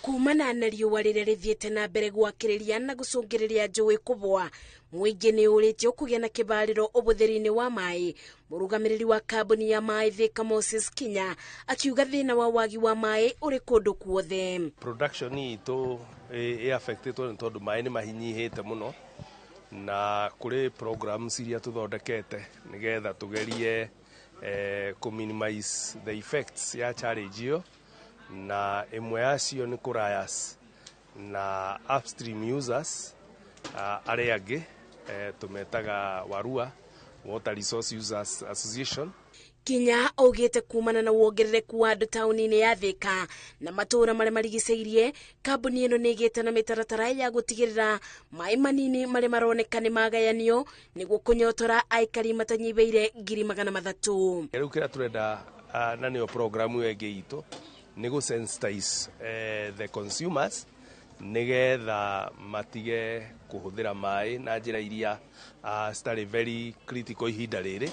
Kumana na riũa rĩrĩa rĩthiĩte na mbere gwakĩrĩria na gũcũngĩrĩria njũĩ kũbwa, mũingĩ nĩ ũrĩtio kũgĩa na kĩbarĩro ũbũthĩri-inĩ wa maĩ. Mũrũgamĩrĩri wa kambuni ya maĩ Thika Moses Kinya akiuga thĩna wa wagi wa maĩ ũrĩ kũndũ kuothe. Production itũ affectĩtwo nĩ tondũ maĩ nĩ mahinyihĩte mũno, na kũrĩ programs iria tũthondekete nĩgetha tũgerie minimize the effects ya challenge iyo, na ĩmwe yacio nĩ kũrayas na upstream users arĩa angĩ tũmetaga Warua Water Resource Users Association. Kinya augĩte kumana na wongerereku wa andũ taũni-inĩ ya Thika na matũũra marĩa marigicĩirie, kambuni ĩno nĩ ĩgĩte na mĩtaratara ya gũtigĩrĩra maĩ manini marĩa maroneka nĩ magayanio nĩguo kũnyotora aikari matanyibĩire 300,000. Rĩu kĩrĩa tũrenda na nĩyo programu ĩyo ĩngĩ itũ nĩ gũsensitize the consumers nĩgetha matige kũhũthĩra maĩ na njĩra iria citarĩ very critical ihinda rĩrĩ,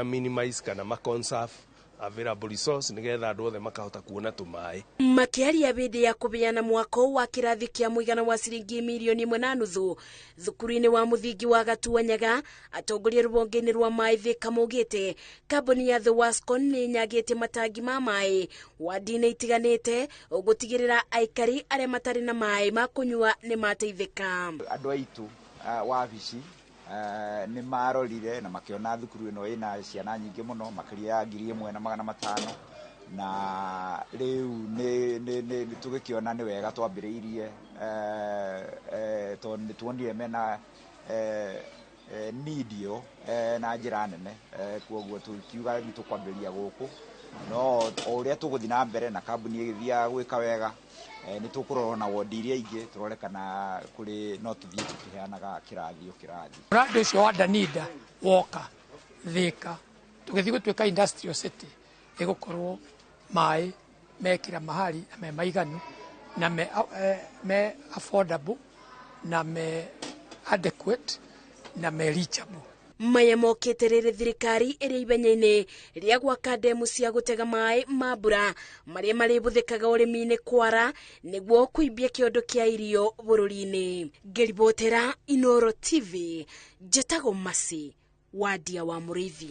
minimize kana conserve available resource nĩgetha andũ othe makahota kuona tũmaĩ. Makĩaria bĩndĩ ya kũbeana mwako wa kĩrathi kĩa mũigana wa ciringi 1.5 thukuru-inĩ wa mũthingi wa Gatuanyaga, atongoria rũbonge-inĩ rwa maĩ Thika maugĩte kambuni ya The Wascon nĩ nyagĩte matangi ma maĩ wadi-inĩ itiganĩte gũtigĩrĩra aikari arĩa matarĩ na maĩ ma kũnyua nĩ mateithĩka. Andũ aitũ wabici nĩ marorire na makĩona thukuru ĩno ĩna ciana nyingĩ mũno makĩria ya 1,500, na rĩu nĩ tũgĩkĩona nĩ wega twambĩrĩirie tondũ nĩ tuonire mena need yo na njĩra nene, kwoguo tũkiuga nĩ tũkwambĩrĩria gũkũ, no o ũrĩa tũgũthiĩ na mbere na kambuni ĩgĩthiaga gwĩka wega nĩ tũkũrorwo na wodi iria ingĩ tũrore kana kũrĩ no tũthiĩ tũkĩheanaga kĩrathi o kĩrathi. Mũrandi ũcio wa Danida woka Thika tũgĩthiĩ gũtuĩka industrial city ĩgũkorwo maĩ mekĩra mahali na me maiganu na me affordable na me adequate na me reachable. Maya mokĩte rĩrĩ thirikari ĩrĩ ibenya-inĩ rĩa gwaka ndemu cia gũtega maĩ ma mbura marĩa marĩbũthĩkaga ũrĩmi-inĩ kwara nĩguo kũimbia kĩondo kĩa irio bũrũri-inĩ. Ngĩribotera Inooro TV, njĩtagwo Masi Wadia wa Mũrĩithi.